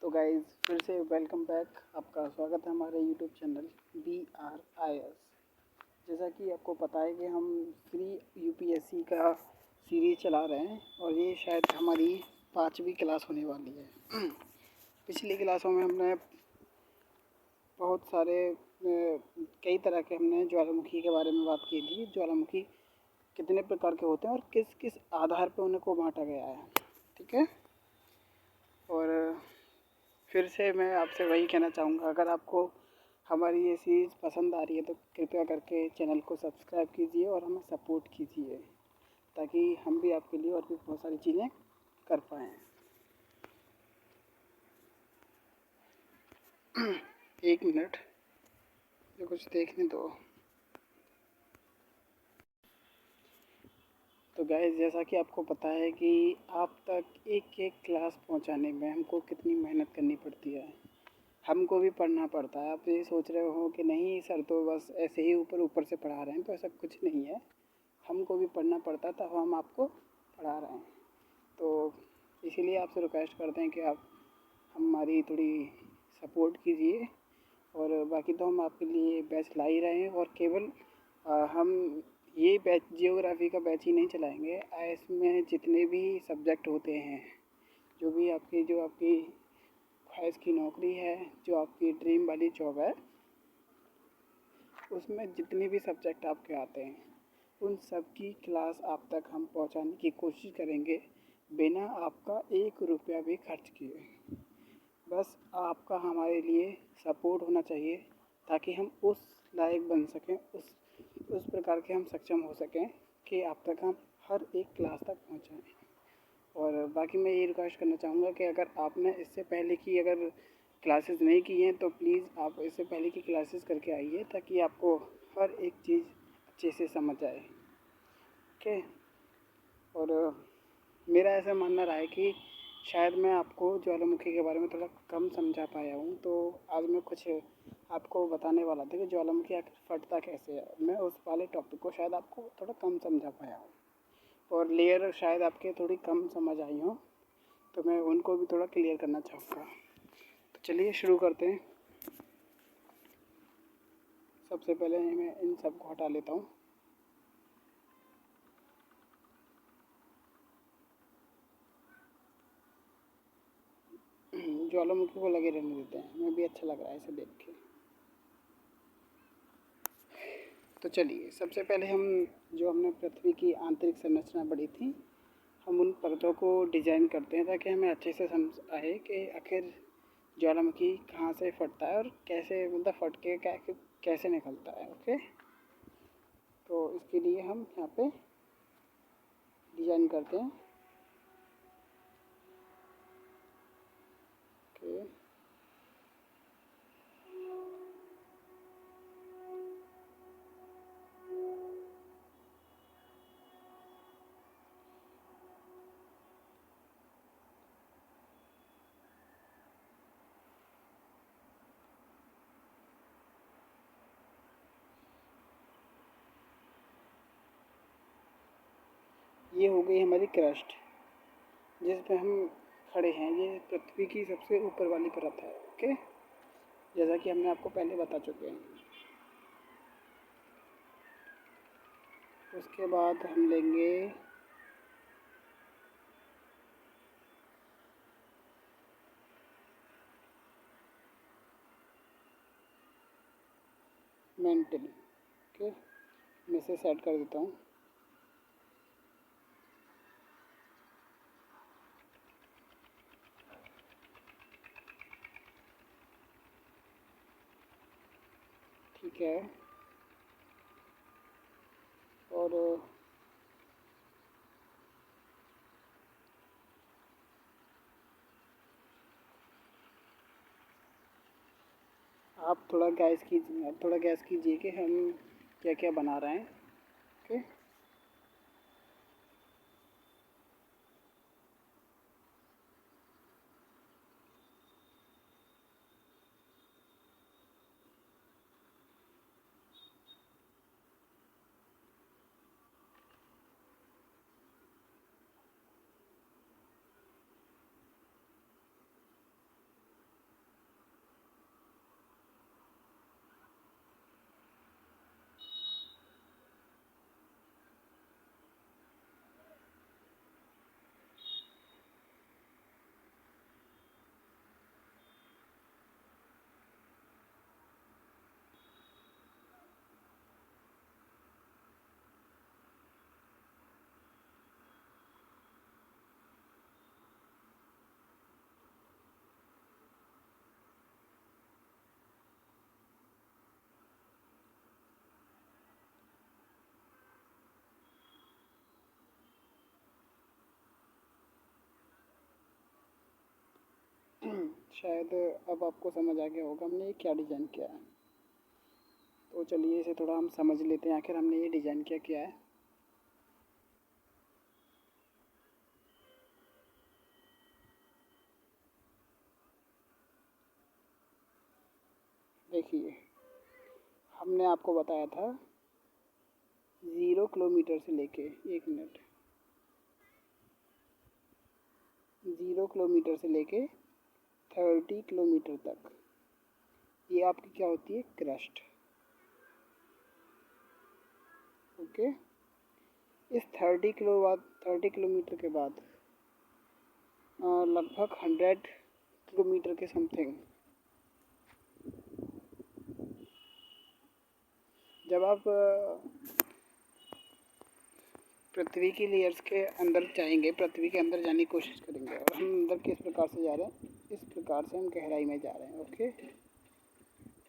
तो गाइज़ फिर से वेलकम बैक। आपका स्वागत है हमारे यूट्यूब चैनल BRIS। जैसा कि आपको पता है कि हम फ्री यूपीएससी का सीरीज चला रहे हैं और ये शायद हमारी 5वीं क्लास होने वाली है। पिछली क्लासों में हमने बहुत सारे कई तरह के हमने ज्वालामुखी के बारे में बात की थी। ज्वालामुखी कितने प्रकार के होते हैं और किस किस आधार पर उनको बांटा गया है, ठीक है। और फिर से मैं आपसे वही कहना चाहूँगा, अगर आपको हमारी ये सीरीज़ पसंद आ रही है तो कृपया करके चैनल को सब्सक्राइब कीजिए और हमें सपोर्ट कीजिए, ताकि हम भी आपके लिए और भी बहुत सारी चीज़ें कर पाएँ। एक मिनट, मुझे कुछ देखने दो। तो गाइस, जैसा कि आपको पता है कि आप तक एक एक क्लास पहुंचाने में हमको कितनी मेहनत करनी पड़ती है। हमको भी पढ़ना पड़ता है। आप ये सोच रहे हो कि नहीं सर तो बस ऐसे ही ऊपर ऊपर से पढ़ा रहे हैं, तो ऐसा कुछ नहीं है। हमको भी पढ़ना पड़ता है, तब हम आपको पढ़ा रहे हैं। तो इसीलिए आपसे रिक्वेस्ट करते हैं कि आप हमारी थोड़ी सपोर्ट कीजिए। और बाकी तो हम आपके लिए बैच ला ही रहे हैं, और केवल हम ये बैच जियोग्राफी का बैच ही नहीं चलाएँगे। इसमें जितने भी सब्जेक्ट होते हैं, जो आपकी ख्वाहिश की नौकरी है, जो आपकी ड्रीम वाली जॉब है, उसमें जितने भी सब्जेक्ट आपके आते हैं, उन सब की क्लास आप तक हम पहुंचाने की कोशिश करेंगे, बिना आपका 1 रुपया भी खर्च किए। बस आपका हमारे लिए सपोर्ट होना चाहिए, ताकि हम उस लायक बन सकें, उस प्रकार के हम सक्षम हो सकें कि आप तक हम हर एक क्लास तक पहुंचाएं। और बाकी मैं ये रिक्वेस्ट करना चाहूँगा कि अगर आपने इससे पहले की अगर क्लासेस नहीं की हैं तो प्लीज़ आप इससे पहले की क्लासेस करके आइए, ताकि आपको हर एक चीज़ अच्छे से समझ आए, ओके। और मेरा ऐसा मानना रहा है कि शायद मैं आपको ज्वालामुखी के बारे में थोड़ा कम समझा पाया हूँ, तो आज मैं कुछ आपको बताने वाला था कि ज्वालामुखी आखिर फटता कैसे है। मैं उस वाले टॉपिक को शायद आपको थोड़ा कम समझा पाया हूँ, और लेयर शायद आपके थोड़ी कम समझ आई हो, तो मैं उनको भी थोड़ा क्लियर करना चाहूँगा। तो चलिए शुरू करते हैं। सबसे पहले मैं इन सब को हटा लेता हूँ। ज्वालामुखी को लगे रहने देते हैं, हमें भी अच्छा लग रहा है इसे देख के। तो चलिए, सबसे पहले हमने पृथ्वी की आंतरिक संरचना पढ़ी थी, हम उन परतों को डिज़ाइन करते हैं, ताकि हमें अच्छे से समझ आए कि आखिर ज्वालामुखी कहाँ से फटता है और कैसे, मतलब फट के कैसे निकलता है, ओके। तो इसके लिए हम यहाँ पे डिज़ाइन करते हैं, ओके। ये हो गई हमारी क्रस्ट, जिस पे हम खड़े हैं। ये पृथ्वी की सबसे ऊपर वाली परत है, ओके, जैसा कि हमने आपको पहले बता चुके हैं। उसके बाद हम लेंगे मेंटल, ओके। मैं इसे सेट कर देता हूँ। ठीक है। और आप थोड़ा गैस कीजिए कि हम क्या क्या बना रहे हैं, ओके। शायद अब आपको समझ आ गया होगा हमने ये क्या डिज़ाइन किया है। तो चलिए इसे थोड़ा हम समझ लेते हैं आखिर हमने ये डिज़ाइन क्या है। देखिए, हमने आपको बताया था 0 किलोमीटर से लेके, एक मिनट, 0 किलोमीटर से लेके 30 किलोमीटर तक ये आपकी क्या होती है, क्रस्ट। ओके, इस 30 किलोमीटर के बाद लगभग 100 किलोमीटर के समथिंग जब आप पृथ्वी की लेयर्स के अंदर जाएंगे, पृथ्वी के अंदर जाने की कोशिश करेंगे, और हम अंदर किस प्रकार से जा रहे हैं, इस प्रकार से हम गहराई में जा रहे हैं। ओके,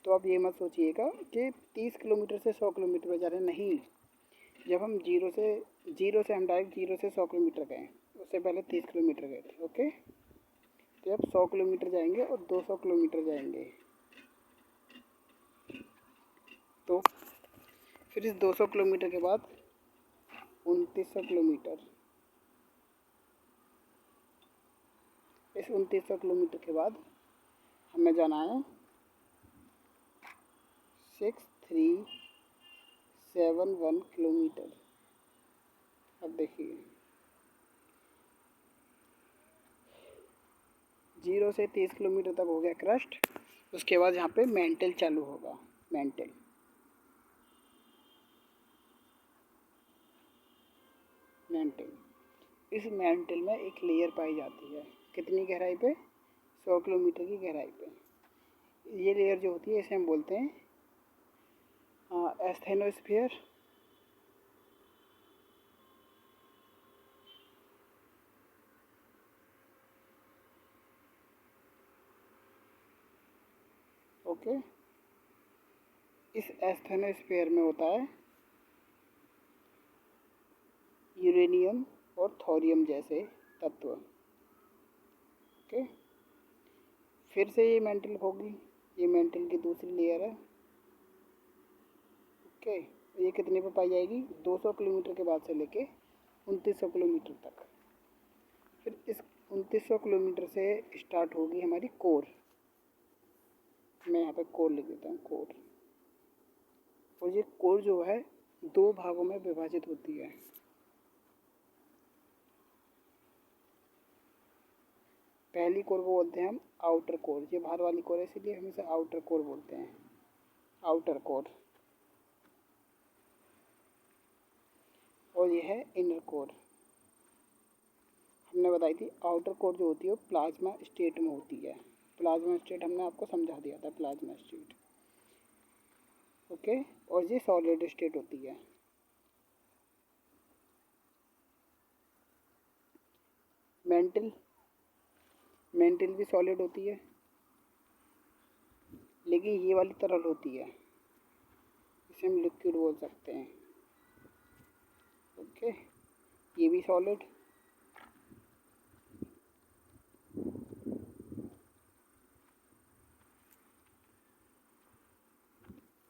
तो आप ये मत सोचिएगा कि 30 किलोमीटर से 100 किलोमीटर में जा रहे हैं, नहीं। जब हम जीरो से हम डायरेक्ट 0 से 100 किलोमीटर गए, उससे पहले 30 किलोमीटर गए थे। ओके, तो अब 100 किलोमीटर जाएंगे और 200 किलोमीटर जाएंगे, तो फिर इस 200 किलोमीटर के बाद 2900 किलोमीटर, इस 2900 किलोमीटर के बाद हमें जाना है 6371 किलोमीटर। अब देखिए, 0 से 30 किलोमीटर तक हो गया क्रस्ट। उसके बाद यहाँ पे मेंटल चालू होगा। मेंटल इस मेंटल में एक लेयर पाई जाती है, कितनी गहराई पे, 100 किलोमीटर की गहराई पे। ये लेयर जो होती है इसे हम बोलते हैं एस्थेनोस्फीयर। ओके, इस एस्थेनोस्फीयर में होता है यूरेनियम और थोरियम जैसे तत्व। ओके, फिर से ये मेंटल होगी, ये मेंटल की दूसरी लेयर है। ओके, ये कितने पे पाई जाएगी, 200 किलोमीटर के बाद से लेके 2900 किलोमीटर तक। फिर इस 2900 किलोमीटर से स्टार्ट होगी हमारी कोर। मैं यहाँ पे कोर लिख देता हूँ, कोर। और ये कोर जो है 2 भागों में विभाजित होती है। पहली कोर को बोलते हैं हम आउटर कोर, ये बाहर वाली कोर है इसलिए हम इसे आउटर कोर बोलते हैं, आउटर कोर। और ये है इनर कोर। हमने बताई थी आउटर कोर जो होती है वो प्लाज्मा स्टेट में होती है। प्लाज्मा स्टेट हमने आपको समझा दिया था, प्लाज्मा स्टेट। ओके, और ये सॉलिड स्टेट होती है। मेंटल भी सॉलिड होती है, लेकिन ये वाली तरल होती है, इसे हम लिक्विड बोल सकते हैं। ओके, ये भी सॉलिड।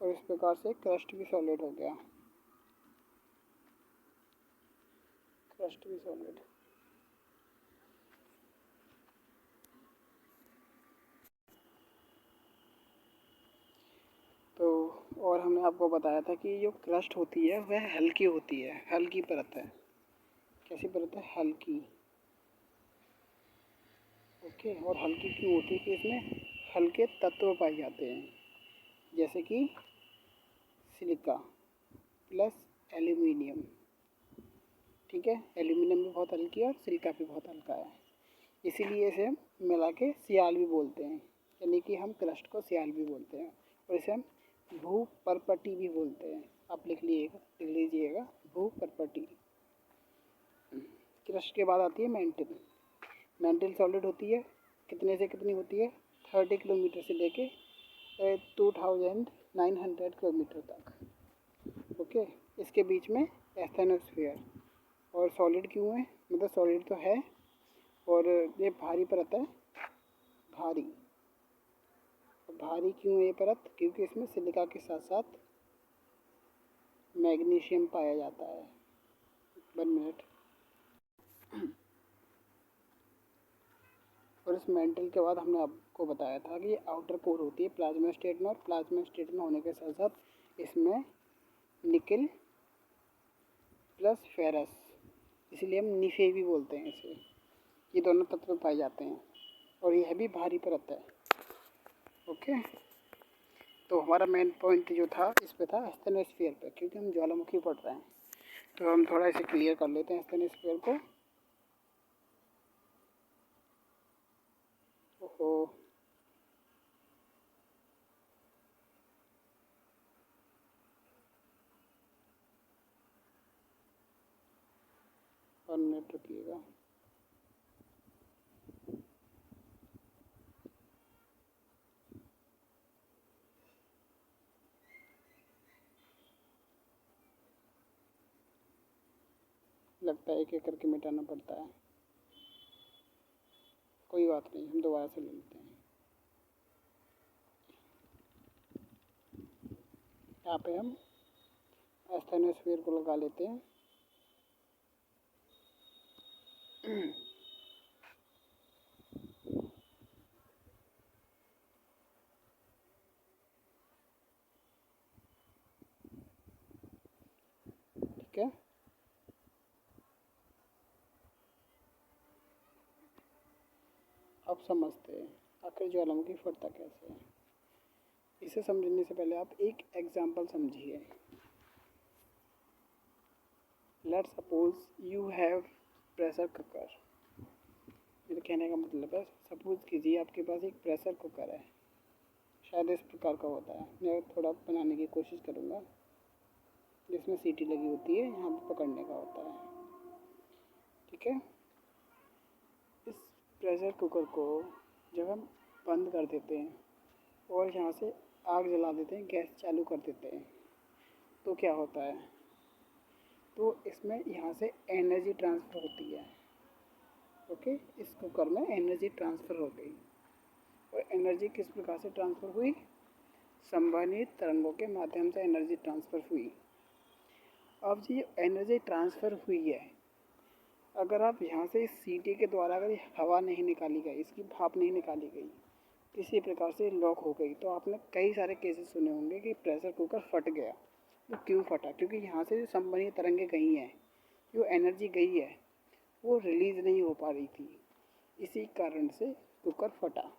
और इस प्रकार से क्रस्ट भी सॉलिड हो गया, क्रस्ट भी सॉलिड। तो और हमने आपको बताया था कि जो क्रस्ट होती है वह हल्की होती है, हल्की परत है। कैसी परत है, हल्की। ओके, और हल्की क्यों होती है कि इसमें हल्के तत्व पाए जाते हैं, जैसे कि सिलिका प्लस एल्यूमिनियम। ठीक है, एल्यूमिनियम भी बहुत हल्की है और सिलिका भी बहुत हल्का है, इसीलिए इसे हम मिला के सियाल भी बोलते हैं, यानी कि हम क्रस्ट को सियाल भी बोलते हैं। और इसे हम भूपर्पटी भी बोलते हैं। आप लिख लीजिएगा भूपर्पटी। क्रस्ट के बाद आती है मेंटल। मेंटल सॉलिड होती है, कितने से कितनी होती है, 30 किलोमीटर से लेके 2900 किलोमीटर तक। ओके, इसके बीच में एस्थेनोस्फीयर। और सॉलिड क्यों है, मतलब सॉलिड तो है और ये भारी परत है, भारी। भारी क्यों है ये परत? क्योंकि इसमें सिलिका के साथ साथ मैग्नीशियम पाया जाता है। 1 मिनट। और इस मेंटल के बाद हमने आपको बताया था कि ये आउटर कोर होती है प्लाज्मा स्टेट में, और प्लाज्मा स्टेट में होने के साथ साथ इसमें निकल प्लस फेरस, इसलिए हम निफे भी बोलते हैं इसे। ये दोनों तत्व पाए जाते हैं और यह भी भारी परत है। ओके, तो हमारा मेन पॉइंट जो था इस पे था एस्थेनोस्फीयर पे, क्योंकि हम ज्वालामुखी पढ़ रहे हैं तो हम थोड़ा इसे क्लियर कर लेते हैं एस्थेनोस्फीयर को। ओहो, वन मिनट रुकिएगा। लगता है एक एक करके मिटाना पड़ता है, कोई बात नहीं, हम दोबारा से ले लेते हैं। यहाँ पे हम एस्थेनोस्फीयर को लगा लेते हैं। ठीक है, अब समझते हैं आखिर ज्वालामुखी फटता कैसे है। इसे समझने से पहले आप एक एग्जांपल समझिए। Let's suppose you have pressure cooker. मेरे कहने का मतलब है, सपोज कीजिए आपके पास एक प्रेशर कुकर है, शायद इस प्रकार का होता है। मैं थोड़ा बनाने की कोशिश करूँगा, जिसमें सीटी लगी होती है, यहाँ पर पकड़ने का होता है। ठीक है, इस प्रेशर कुकर को जब हम बंद कर देते हैं और यहाँ से आग जला देते हैं, गैस चालू कर देते हैं, तो क्या होता है? तो इसमें यहाँ से एनर्जी ट्रांसफ़र होती है। ओके, इस कुकर में एनर्जी ट्रांसफ़र हो गई। और एनर्जी किस प्रकार से ट्रांसफ़र हुई? संवहनित तरंगों के माध्यम से एनर्जी ट्रांसफ़र हुई। अब ये एनर्जी ट्रांसफ़र हुई है, अगर आप यहाँ से इस सीटी के द्वारा अगर हवा नहीं निकाली गई, इसकी भाप नहीं निकाली गई, किसी प्रकार से लॉक हो गई, तो आपने कई सारे केसेस सुने होंगे कि प्रेशर कुकर फट गया। तो क्यों फटा? क्योंकि यहाँ से जो संवहनीय तरंगें गई हैं, जो एनर्जी गई है, वो रिलीज़ नहीं हो पा रही थी, इसी कारण से कुकर फटा।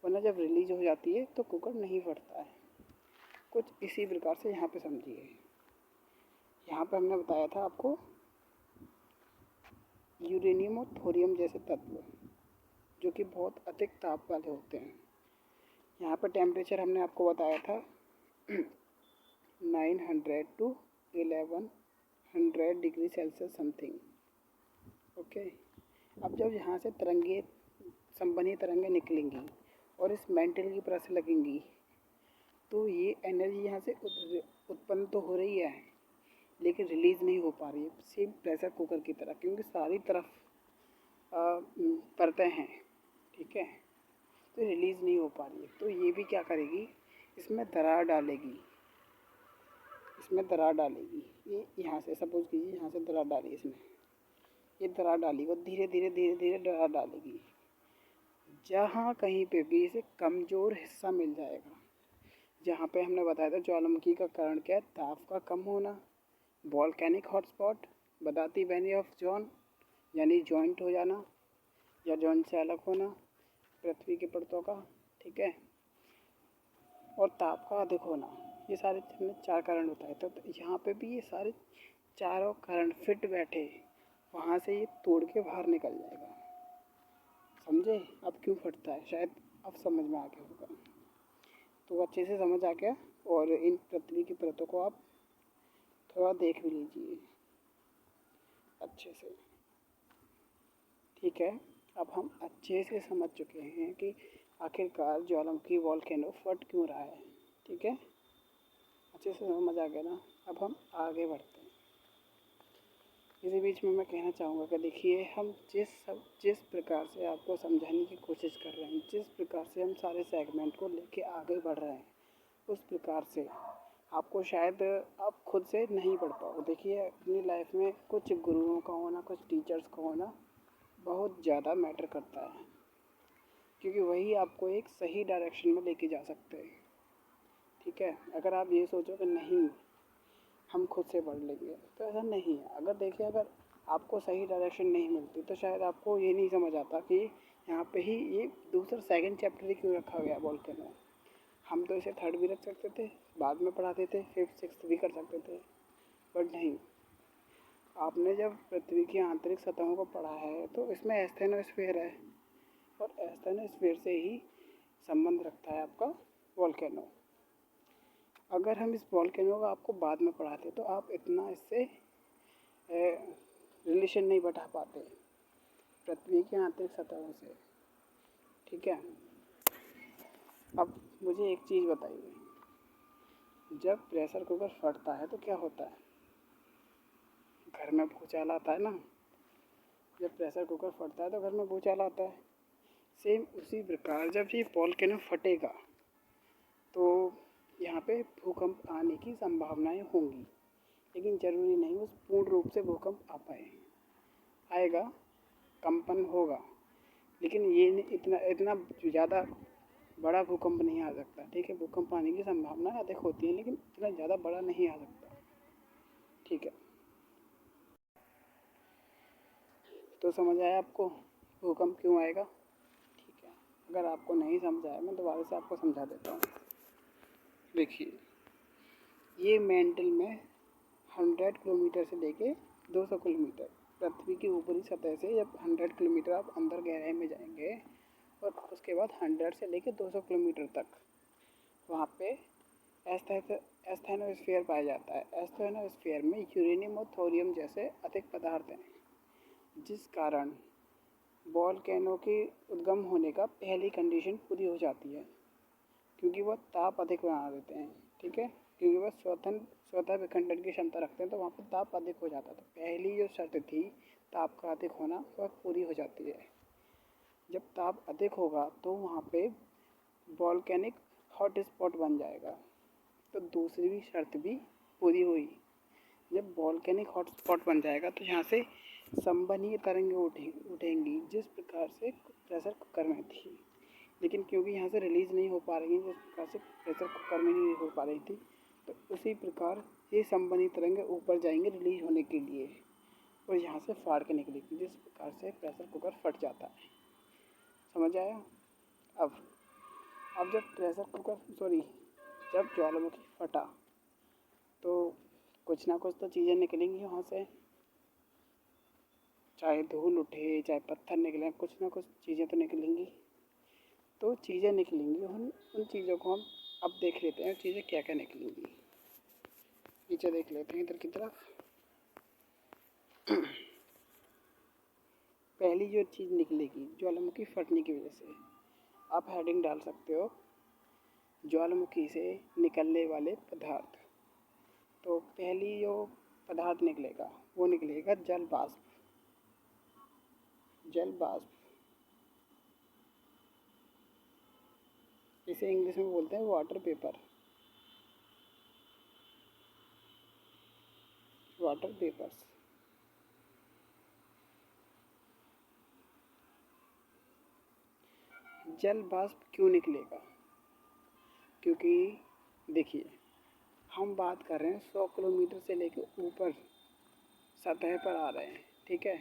वरना जब रिलीज हो जाती है तो कुकर नहीं फटता है। कुछ इसी प्रकार से यहाँ पे समझिए। यहाँ पे हमने बताया था आपको यूरेनियम और थोरियम जैसे तत्व जो कि बहुत अधिक ताप वाले होते हैं। यहाँ पर टेम्परेचर हमने आपको बताया था 900 to 1100 degree Celsius something. Okay, अब जब यहाँ से तरंगे संवहनीय तरंगें निकलेंगी और इस मेंटल की परत से लगेंगी, तो ये एनर्जी यहाँ से उत्पन्न तो हो रही है, लेकिन रिलीज़ नहीं हो पा रही है, सेम प्रेशर कुकर की तरह, क्योंकि सारी तरफ परतें हैं। ठीक है, तो रिलीज़ नहीं हो पा रही है। तो ये भी क्या करेगी? इसमें दरार डालेगी, इसमें दरार डालेगी। ये यहाँ से सपोज कीजिए, यहाँ से दरार डाली, इसमें ये दरार डाली, वो धीरे धीरे धीरे धीरे दरार डालेगी। जहाँ कहीं पे भी इसे कमज़ोर हिस्सा मिल जाएगा, जहाँ पे हमने बताया था ज्वालामुखी का कारण क्या है? ताप का कम होना, वॉल्केनिक हॉटस्पॉट, बताती वैली ऑफ जॉन यानी जॉइंट हो जाना या जॉइंट से अलग होना पृथ्वी की परतों का। ठीक है, और ताप का अधिक होना, ये सारे हमने 4 कारण बताए थे। तो यहाँ पे भी ये सारे चारों कारण फिट बैठे, वहाँ से ये तोड़ के बाहर निकल जाएगा। समझे अब क्यों फटता है? शायद अब समझ में आ गया होगा। तो अच्छे से समझ आ गया, और इन पृथ्वी की परतों को आप थोड़ा देख भी लीजिए अच्छे से। ठीक है, अब हम अच्छे से समझ चुके हैं कि आखिरकार ज्वालामुखी वॉल्केनो फट क्यों रहा है। ठीक है, अच्छे से समझ आ गया ना? अब हम आगे बढ़ते हैं। इसी बीच में मैं कहना चाहूँगा कि देखिए, हम जिस प्रकार से आपको समझाने की कोशिश कर रहे हैं, जिस प्रकार से हम सारे सेगमेंट को लेके आगे बढ़ रहे हैं, उस प्रकार से आपको शायद आप खुद से नहीं पढ़ पाओ। देखिए, अपनी लाइफ में कुछ गुरुओं का होना, कुछ टीचर्स का होना बहुत ज़्यादा मैटर करता है, क्योंकि वही आपको एक सही डायरेक्शन में लेके जा सकते हैं। ठीक है, अगर आप ये सोचो कि नहीं हम खुद से पढ़ लेंगे, तो ऐसा नहीं है। अगर आपको सही डायरेक्शन नहीं मिलती, तो शायद आपको ये नहीं समझ आता कि यहाँ पे ही ये दूसरा सेकंड चैप्टर ही क्यों रखा गया वोल्केनो। हम तो इसे थर्ड भी रख सकते थे, बाद में पढ़ाते थे, फिफ्थ सिक्स्थ भी कर सकते थे, बट नहीं। आपने जब पृथ्वी की आंतरिक सतहों को पढ़ा है, तो इसमें एस्थेनोस्फीयर है, और एस्थेनोस्फीयर से ही संबंध रखता है आपका वोल्केनो। अगर हम इस वोल्केनो को आपको बाद में पढ़ाते, तो आप इतना इससे रिलेशन नहीं बैठा पाते पृथ्वी की आंतरिक सतहों से। ठीक है, अब मुझे एक चीज़ बताइए, जब प्रेशर कुकर फटता है तो क्या होता है? घर में भूचाल आता है ना। जब प्रेशर कुकर फटता है तो घर में भूचाल आता है। सेम उसी प्रकार जब ये वोल्केनो फटेगा, तो यहाँ पे भूकंप आने की संभावनाएं होंगी, लेकिन ज़रूरी नहीं उस पूर्ण रूप से भूकंप आ पाए। आएगा, कंपन होगा, लेकिन ये इतना इतना ज़्यादा बड़ा भूकंप नहीं आ सकता। ठीक है, भूकंप आने की संभावना अधिक होती है, लेकिन इतना ज़्यादा बड़ा नहीं आ सकता। ठीक है, तो समझ आया आपको भूकंप क्यों आएगा? ठीक है, अगर आपको नहीं समझ आया, मैं दोबारा से आपको समझा देता हूँ। देखिए, ये मेंटल में 100 किलोमीटर से लेके 200 किलोमीटर पृथ्वी की ऊपरी सतह से, जब 100 किलोमीटर आप अंदर गहराई में जाएंगे, और उसके बाद 100 से लेके 200 किलोमीटर तक वहाँ पे एस्थेनोस्फीयर पाया जाता है। एस्थेनोस्फीयर में यूरेनियम और थोरियम जैसे अधिक पदार्थ हैं, जिस कारण वोल्केनो के उद्गम होने का पहली कंडीशन पूरी हो जाती है, क्योंकि वह ताप अधिक बना देते हैं। ठीक है, क्योंकि वह स्वतः विखंडन की क्षमता रखते हैं, तो वहाँ पर ताप अधिक हो जाता था। पहली जो शर्त थी ताप का अधिक होना, वह पूरी हो जाती है। जब ताप अधिक होगा तो वहाँ पे वॉल्केनिक हॉट स्पॉट बन जाएगा, तो दूसरी भी शर्त भी पूरी हुई। जब वॉल्केनिक हॉट स्पॉट बन जाएगा, तो यहाँ से संवहनीय तरंगें उठेंगी, जिस प्रकार से प्रेशर कुकर में थी, लेकिन क्योंकि यहाँ से रिलीज़ नहीं हो पा रही हैं, जिस प्रकार से प्रेशर कुकर में नहीं हो पा रही थी, तो उसी प्रकार ये संवहनीय तरंगें ऊपर जाएंगे रिलीज होने के लिए, और यहाँ से फाड़ के निकलेगी, जिस प्रकार से प्रेशर कुकर फट जाता है। समझ आया? अब जब ज्वालामुखी फटा, तो कुछ ना कुछ तो चीज़ें निकलेंगी वहाँ से, चाहे धूल उठे, चाहे पत्थर निकले, कुछ ना कुछ चीज़ें तो निकलेंगी। तो चीज़ें निकलेंगी, उन चीज़ों को हम अब देख लेते हैं, चीज़ें क्या क्या निकलेंगी। नीचे देख लेते हैं इधर की तरफ। पहली जो चीज़ निकलेगी ज्वालामुखी फटने की वजह से, आप हेडिंग डाल सकते हो ज्वालामुखी से निकलने वाले पदार्थ। तो पहली जो पदार्थ निकलेगा वो निकलेगा जल वाष्प। जल वाष्प, इसे इंग्लिश में बोलते हैं वाटर पेपर। Water papers. जल वाष्प क्यों निकलेगा? क्योंकि देखिए, हम बात कर रहे हैं 100 किलोमीटर से लेकर ऊपर सतह पर आ रहे हैं। ठीक है,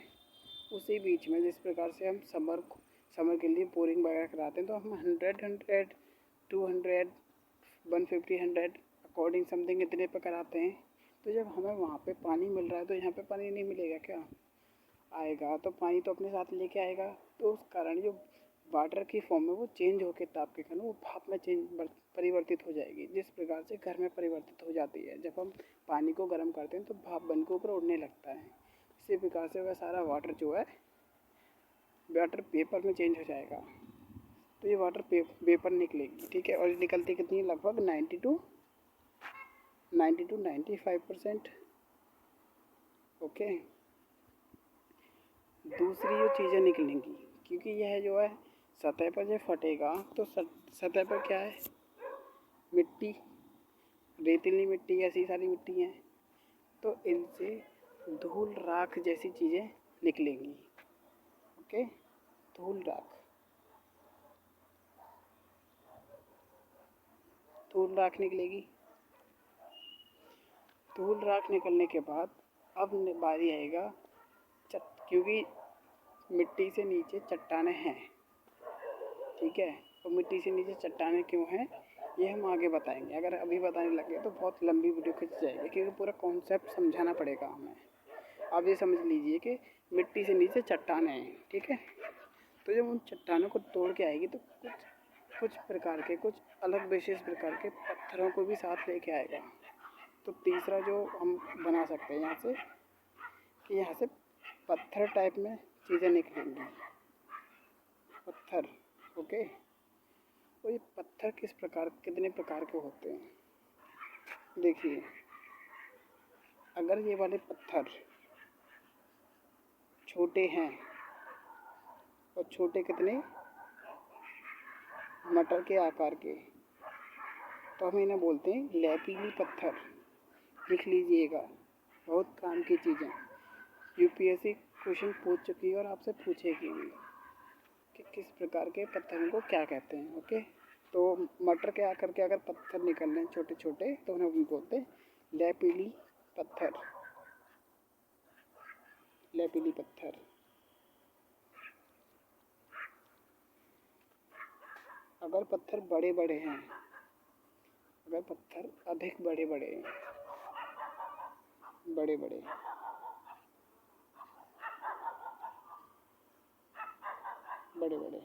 उसी बीच में जिस प्रकार से हम समर के लिए बोरिंग वगैरह कराते हैं, तो हम 100 200 150 100 अकॉर्डिंग समथिंग इतने पर कराते हैं। तो जब हमें वहाँ पे पानी मिल रहा है, तो यहाँ पे पानी नहीं मिलेगा क्या? आएगा, तो पानी तो अपने साथ लेके आएगा। तो उस कारण जो वाटर की फॉर्म में वो चेंज होकर ताप के कारण वो भाप में परिवर्तित हो जाएगी, जिस प्रकार से घर में परिवर्तित हो जाती है। जब हम पानी को गर्म करते हैं, तो भाप बन के ऊपर उड़ने लगता है। इसी प्रकार से वह सारा वाटर जो है वाटर पेपर में चेंज हो जाएगा। तो ये वाटर वेपर निकलेगी। ठीक है, और निकलती कितनी? लगभग 90 to 95%। ओके, दूसरी जो चीज़ें निकलेंगी, क्योंकि यह जो है सतह पर जब फटेगा तो सतह पर क्या है, मिट्टी, रेतीली मिट्टी, ऐसी सारी मिट्टी हैं, तो इनसे धूल राख जैसी चीज़ें निकलेंगी। ओके, धूल राख, धूल राख निकलेगी। धूल राख निकलने के बाद अब बारी आएगा क्योंकि मिट्टी से नीचे चट्टानें हैं, ठीक है, तो मिट्टी से नीचे चट्टानें क्यों हैं ये हम आगे बताएंगे। अगर अभी बताने लगे तो बहुत लंबी वीडियो खिंच जाएगी, क्योंकि पूरा कॉन्सेप्ट समझाना पड़ेगा हमें। आप ये समझ लीजिए कि मिट्टी से नीचे चट्टानें हैं, ठीक है, तो जब उन चट्टानों को तोड़ के आएगी तो कुछ प्रकार के, कुछ अलग विशेष प्रकार के पत्थरों को भी साथ लेके आएगा। तो तीसरा जो हम बना सकते हैं यहाँ से, कि यहाँ से पत्थर टाइप में चीज़ें निकलेंगी, पत्थर। ओके, तो ये पत्थर कितने प्रकार के होते हैं, देखिए, अगर ये वाले पत्थर छोटे हैं, और छोटे कितने, मटर के आकार के, तो हम इन्हें बोलते हैं लैपीली पत्थर। लिख लीजिएगा, बहुत काम की चीज़ें, यूपीएससी क्वेश्चन पूछ चुकी है और आपसे पूछेगी भी कि किस प्रकार के पत्थरों को क्या कहते हैं। ओके, तो मटर के आकार के अगर पत्थर निकल रहे हैं छोटे छोटे, तो उन्हें बोलते हैं लैपीली पत्थर, लैपीली पत्थर। अगर पत्थर बड़े बड़े हैं, अगर पत्थर अधिक बड़े बड़े हैं, बड़े बड़े, बड़े बड़े,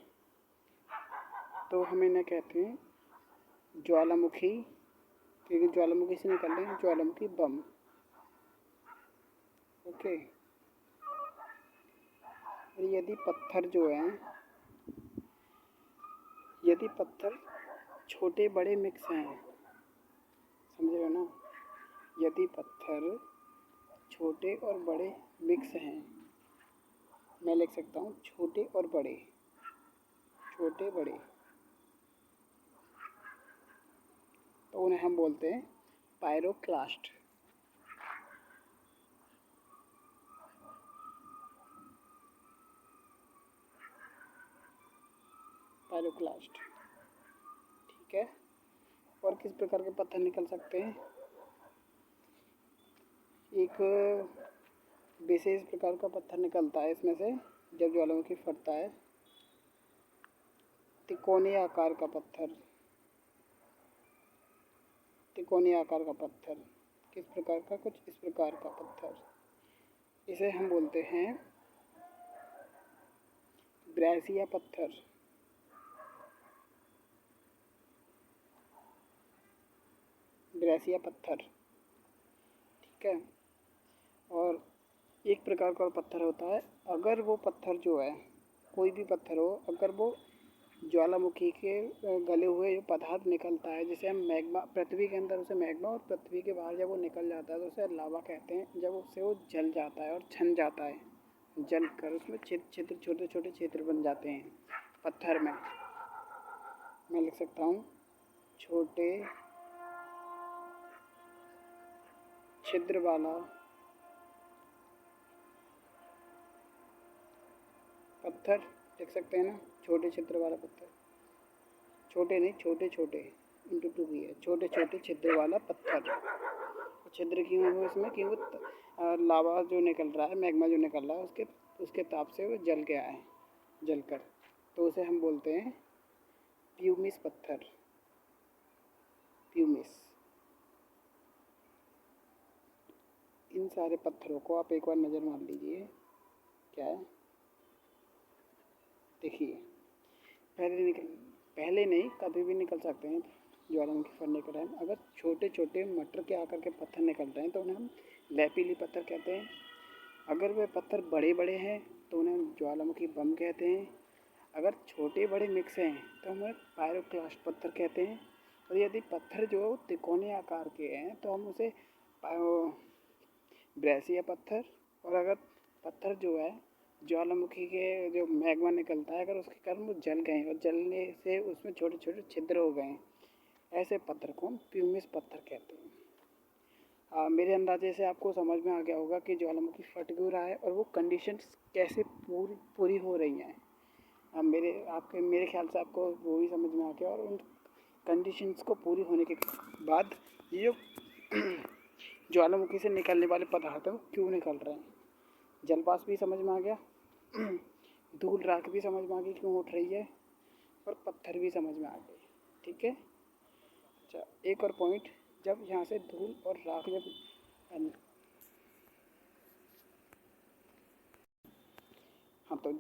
तो हम इन्हें कहते हैं ज्वालामुखी, क्योंकि ज्वालामुखी से निकल रहे हैं, ज्वालामुखी बम। ओके, और यदि पत्थर जो हैं, यदि पत्थर छोटे बड़े मिक्स हैं, समझ रहे हो ना, यदि पत्थर छोटे और बड़े मिक्स हैं, मैं लिख सकता हूँ छोटे और बड़े, छोटे बड़े, तो उन्हें हम बोलते हैं पायरोक्लास्ट। पायरोक्लास्ट, ठीक है। और किस प्रकार के पत्थर निकल सकते हैं, एक विशेष प्रकार का पत्थर निकलता है इसमें से जब ज्वालामुखी फटता है, त्रिकोणीय आकार का पत्थर, त्रिकोणीय आकार का पत्थर, किस प्रकार का, कुछ इस प्रकार का पत्थर, इसे हम बोलते हैं ब्रैसिया पत्थर, ब्रैसिया पत्थर, ठीक है। और एक प्रकार का पत्थर होता है, अगर वो पत्थर जो है, कोई भी पत्थर हो, अगर वो ज्वालामुखी के गले हुए जो पदार्थ निकलता है, जिसे हम मैग्मा, पृथ्वी के अंदर उसे मैग्मा, और पृथ्वी के बाहर जब वो निकल जाता है तो उसे लावा कहते हैं। जब उससे वो जल जाता है और छन जाता है, जल कर उसमें छिद्र, छोटे छोटे छिद्र बन जाते हैं पत्थर में। मैं लिख सकता हूँ छोटे छिद्र वाला पत्थर, लिख सकते हैं ना, छोटे छिद्र वाला पत्थर, छोटे नहीं, छोटे छोटे, इंटू टू भी है, छोटे छोटे छिद्र वाला पत्थर। छिद्र क्यों है इसमें, क्योंकि लावा जो निकल रहा है, मैग्मा जो निकल रहा है, उसके ताप से वो जल गया है, जलकर, तो उसे हम बोलते हैं प्यूमिस पत्थर, प्यूमिस। इन सारे पत्थरों को आप एक बार नज़र मार लीजिए, क्या है, देखिए, पहले नहीं, कभी भी निकल सकते हैं ज्वालामुखी फटने के टाइम। अगर छोटे छोटे मटर के आकार के पत्थर निकल रहे हैं तो उन्हें हम लैपीली पत्थर कहते हैं। अगर वे पत्थर बड़े बड़े हैं तो उन्हें हम ज्वालामुखी बम कहते हैं। अगर छोटे बड़े मिक्स हैं तो हम उन्हें पायरोक्लास्ट पत्थर कहते हैं। और यदि पत्थर जो त्रिकोणीय आकार के हैं तो हम उसे ब्रैसिया पत्थर, और अगर पत्थर जो है ज्वालामुखी के जो मैग्मा निकलता है, अगर उसके कारण वो जल गए और जलने से उसमें छोटे छोटे छिद्र हो गए, ऐसे पत्थर को हम प्यूमिस पत्थर कहते हैं। मेरे अंदाजे से आपको समझ में आ गया होगा कि ज्वालामुखी फट क्यों रहा है और वो कंडीशंस कैसे पूरी हो रही हैं। अब मेरे ख्याल से आपको वो भी समझ में आ गया, और उन कंडीशंस को पूरी होने के बाद ये जो ज्वालामुखी से निकलने वाले पदार्थ हैं वो क्यों निकल रहे हैं। जलवाष्प भी समझ में आ गया, धूल राख भी समझ में आ गई क्यों उठ रही है, और पत्थर भी समझ में आ गई। ठीक है। अच्छा, एक और पॉइंट, जब यहाँ से धूल और राख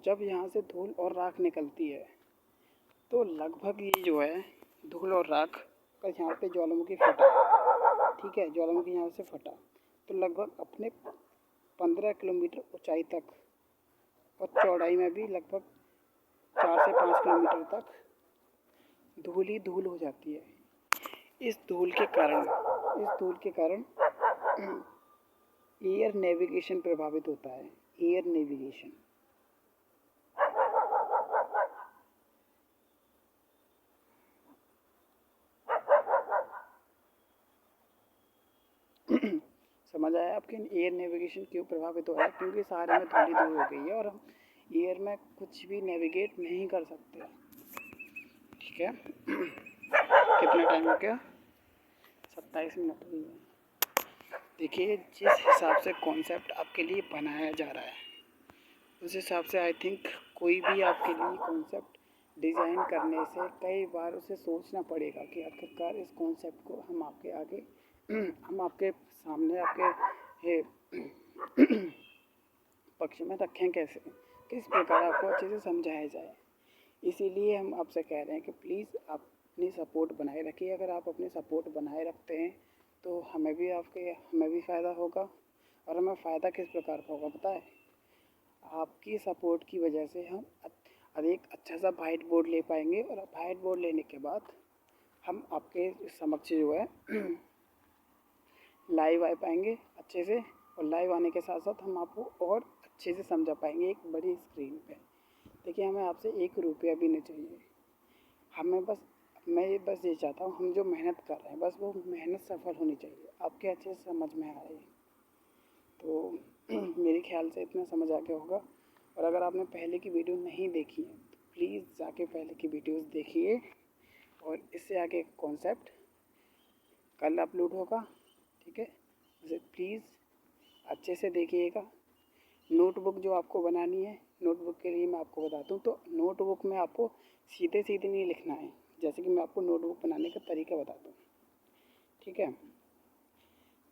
जब यहाँ से धूल और राख निकलती है तो लगभग ये जो है धूल और राख का यहाँ पे ज्वालामुखी फटा, ठीक है, ज्वालामुखी यहाँ से फटा तो लगभग अपने 15 किलोमीटर ऊंचाई तक और चौड़ाई में भी लगभग 4 से 5 किलोमीटर तक धूल ही धूल हो जाती है। इस धूल के कारण एयर नेविगेशन प्रभावित होता है। एयर नेविगेशन समझ आया आपके? एयर नेविगेशन क्यों प्रभावित हो रहा है? क्योंकि सारे में धूल ही धूल हो गई है और हम एयर में कुछ भी नेविगेट नहीं कर सकते। ठीक है। कितना टाइम हो गया? 27 मिनट हुई है। देखिए, जिस हिसाब से कॉन्सेप्ट आपके लिए बनाया जा रहा है उस हिसाब से आई थिंक कोई भी आपके लिए कॉन्सेप्ट डिज़ाइन करने से कई बार उसे सोचना पड़ेगा कि आखिरकार इस कॉन्सेप्ट को हम आपके सामने आपके पक्ष में रखें कैसे, किस प्रकार आपको अच्छे से समझाया जाए। इसीलिए हम आपसे कह रहे हैं कि प्लीज़ आप अपनी सपोर्ट बनाए रखिए। अगर आप अपनी सपोर्ट बनाए रखते हैं तो हमें भी फ़ायदा होगा। और हमें फ़ायदा किस प्रकार का होगा पता है? आपकी सपोर्ट की वजह से हम एक अच्छा सा वाइट बोर्ड ले पाएंगे, और वाइट बोर्ड लेने के बाद हम आपके समक्ष जो है लाइव आ पाएंगे अच्छे से, और लाइव आने के साथ साथ हम आपको और अच्छे से समझा पाएंगे एक बड़ी स्क्रीन पे। देखिए, हमें आपसे 1 रुपया भी नहीं चाहिए। मैं बस ये चाहता हूँ, हम जो मेहनत कर रहे हैं बस वो मेहनत सफल होनी चाहिए, आपके अच्छे से समझ में आ रही है। तो मेरे ख्याल से इतना समझ आ गया होगा। और अगर आपने पहले की वीडियो नहीं देखी है तो प्लीज़ जाके पहले की वीडियोस देखिए, और इससे आगे कॉन्सेप्ट कल अपलोड होगा। ठीक है, इसे प्लीज़ अच्छे से देखिएगा। नोटबुक जो आपको बनानी है, नोटबुक के लिए मैं आपको बता दूँ तो नोटबुक में आपको सीधे सीधे नहीं लिखना है, जैसे कि मैं आपको नोटबुक बनाने का तरीका बता दूँ। ठीक है,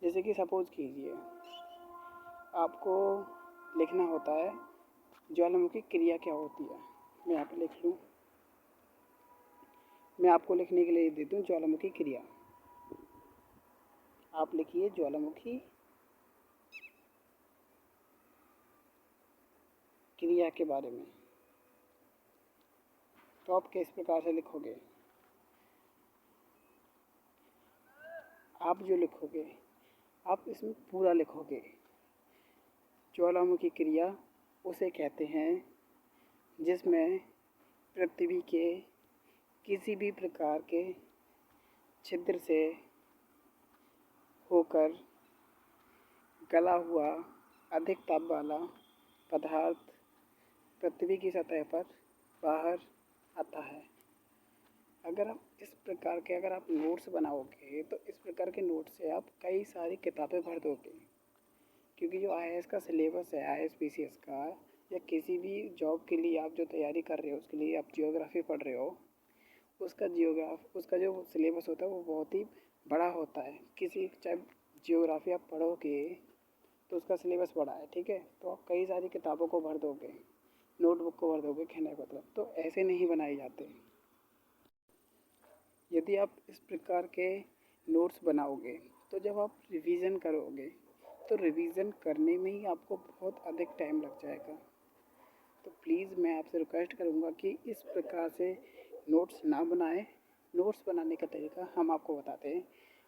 जैसे कि सपोज़ कीजिए आपको लिखना होता है ज्वालामुखी क्रिया क्या होती है। मैं यहाँ पर लिख लूँ, मैं आपको लिखने के लिए दे दूँ ज्वालामुखी क्रिया। आप लिखिए ज्वालामुखी क्रिया के बारे में। तो आप किस प्रकार से लिखोगे? आप जो लिखोगे आप इसमें पूरा लिखोगे। ज्वालामुखी क्रिया उसे कहते हैं जिसमें पृथ्वी के किसी भी प्रकार के छिद्र से होकर गला हुआ अधिक ताप वाला पदार्थ पृथ्वी की सतह पर बाहर आता है। अगर आप नोट्स बनाओगे तो इस प्रकार के नोट्स से आप कई सारी किताबें भर दोगे, क्योंकि जो IAS का सिलेबस है, IAS PCS का, या किसी भी जॉब के लिए आप जो तैयारी कर रहे हो उसके लिए आप जियोग्राफी पढ़ रहे हो, उसका जो सिलेबस होता है वो बहुत ही बड़ा होता है। चाहे जियोग्राफी आप पढ़ोगे तो उसका सिलेबस बड़ा है। ठीक है, तो आप कई सारी किताबों को भर दोगे, नोटबुक को भर दोगे, कहने का मतलब तो ऐसे नहीं बनाए जाते। यदि आप इस प्रकार के नोट्स बनाओगे तो जब आप रिवीजन करोगे तो रिवीजन करने में ही आपको बहुत अधिक टाइम लग जाएगा। तो प्लीज़ मैं आपसे रिक्वेस्ट करूँगा कि इस प्रकार से नोट्स ना बनाएं। नोट्स बनाने का तरीका हम आपको बताते हैं,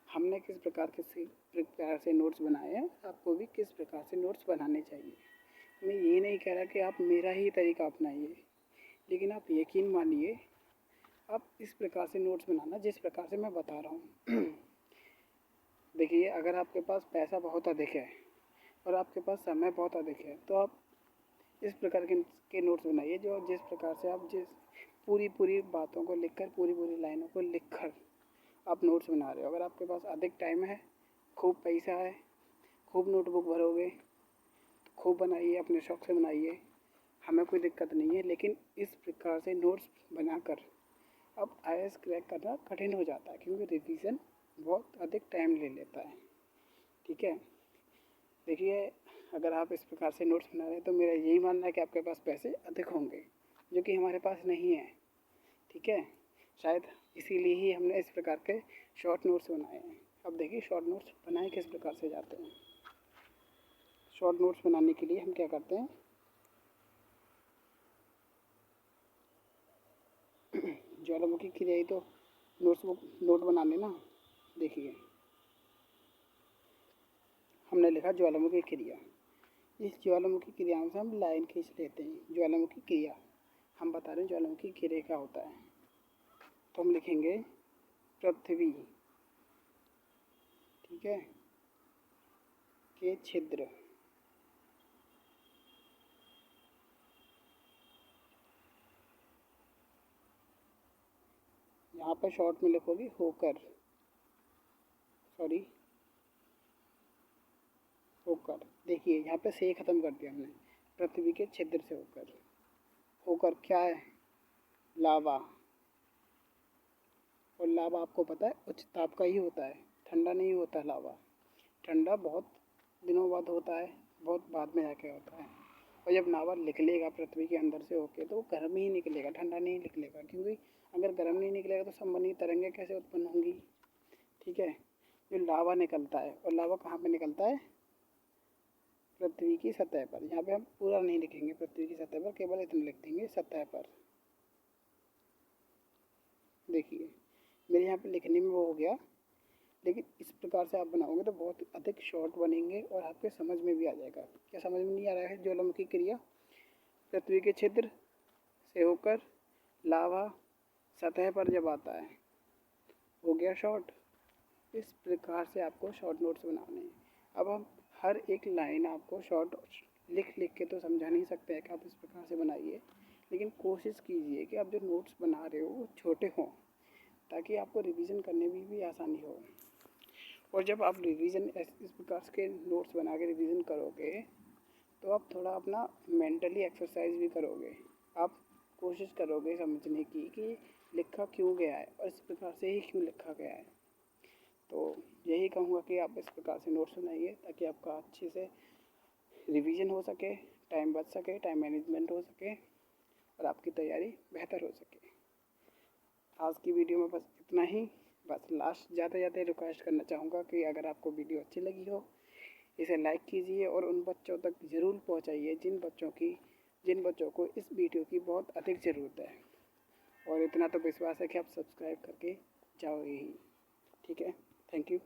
हमने किस प्रकार से नोट्स बनाए हैं, आपको भी किस प्रकार से नोट्स बनाने चाहिए। मैं ये नहीं कह रहा कि आप मेरा ही तरीका अपनाइए, लेकिन आप यकीन मानिए आप इस प्रकार से नोट्स बनाना जिस प्रकार से मैं बता रहा हूँ। देखिए, अगर आपके पास पैसा बहुत अधिक है और आपके पास समय बहुत अधिक है तो आप इस प्रकार के नोट्स बनाइए जो जिस प्रकार से आप जिस पूरी पूरी बातों को लिखकर, पूरी पूरी लाइनों को लिखकर आप नोट्स बना रहे हो। अगर आपके पास अधिक टाइम है, खूब पैसा है, खूब नोटबुक भरोगे तो खूब बनाइए, अपने शौक़ से बनाइए, हमें कोई दिक्कत नहीं है। लेकिन इस प्रकार से नोट्स बनाकर अब IAS क्रैक करना कठिन हो जाता है, क्योंकि रिवीजन बहुत अधिक टाइम ले लेता है। ठीक है, देखिए, अगर आप इस प्रकार से नोट्स बना रहे हैं तो मेरा यही मानना है कि आपके पास पैसे अधिक होंगे, जो कि हमारे पास नहीं है। ठीक है, शायद इसीलिए ही हमने इस प्रकार के शॉर्ट नोट्स बनाए हैं। अब देखिए, शॉर्ट नोट्स बनाए किस प्रकार से जाते हैं। शॉर्ट नोट्स बनाने के लिए हम क्या करते हैं, ज्वालामुखी क्रिया ही तो नोट बनाने ना। देखिए, हमने लिखा ज्वालामुखी क्रिया। इस ज्वालामुखी क्रियाओं से हम लाइन खींच लेते हैं। ज्वालामुखी क्रिया हम बता रहे हैं, ज्वालामुखी क्रिया क्या होता है। तो हम लिखेंगे पृथ्वी, ठीक है, के छिद्र यहाँ पर शॉर्ट में लिखोगे होकर, सॉरी होकर। देखिए, यहाँ पे से ख़त्म कर दिया हमने, पृथ्वी के छिद्र से होकर। होकर क्या है, लावा। और लावा आपको पता है उच्च ताप का ही होता है, ठंडा नहीं होता लावा। ठंडा बहुत दिनों बाद होता है, बहुत बाद में जाके होता है। और जब लावा निकलेगा पृथ्वी के अंदर से होके तो वो गर्म ही निकलेगा, ठंडा नहीं निकलेगा। क्योंकि अगर गर्म नहीं निकलेगा तो संवहनी तरंगें कैसे उत्पन्न होंगी। ठीक है, जो लावा निकलता है, और लावा कहाँ पे निकलता है, पृथ्वी की सतह पर। यहाँ पे हम पूरा नहीं लिखेंगे पृथ्वी की सतह पर, केवल इतना लिख देंगे सतह पर। देखिए, मेरे यहाँ पे लिखने में वो हो गया, लेकिन इस प्रकार से आप बनाओगे तो बहुत अधिक शॉर्ट बनेंगे और आपके समझ में भी आ जाएगा। क्या समझ में नहीं आ रहा है, ज्वालामुखी क्रिया पृथ्वी के छिद्र से होकर लावा सतह पर जब आता है, हो गया शॉर्ट। इस प्रकार से आपको शॉर्ट नोट्स बनाने हैं। अब हम हर एक लाइन आपको शॉर्ट लिख लिख के तो समझा नहीं सकते हैं कि आप इस प्रकार से बनाइए, लेकिन कोशिश कीजिए कि आप जो नोट्स बना रहे हो वो छोटे हों, ताकि आपको रिवीजन करने में भी आसानी हो। और जब आप रिवीजन इस प्रकार के नोट्स बना के रिवीजन करोगे तो आप थोड़ा अपना मेंटली एक्सरसाइज भी करोगे। आप कोशिश करोगे समझने की कि लिखा क्यों गया है और इस प्रकार से ही क्यों लिखा गया है। तो यही कहूँगा कि आप इस प्रकार से नोट्स बनाइए ताकि आपका अच्छे से रिवीजन हो सके, टाइम बच सके, टाइम मैनेजमेंट हो सके और आपकी तैयारी बेहतर हो सके। आज की वीडियो में बस इतना ही। बस लास्ट जाते जाते रिक्वेस्ट करना चाहूँगा कि अगर आपको वीडियो अच्छी लगी हो, इसे लाइक कीजिए और उन बच्चों तक ज़रूर पहुँचाइए जिन बच्चों को इस वीडियो की बहुत अधिक ज़रूरत है। और इतना तो विश्वास है कि आप सब्सक्राइब करके जाओगे ही। ठीक है, थैंक यू।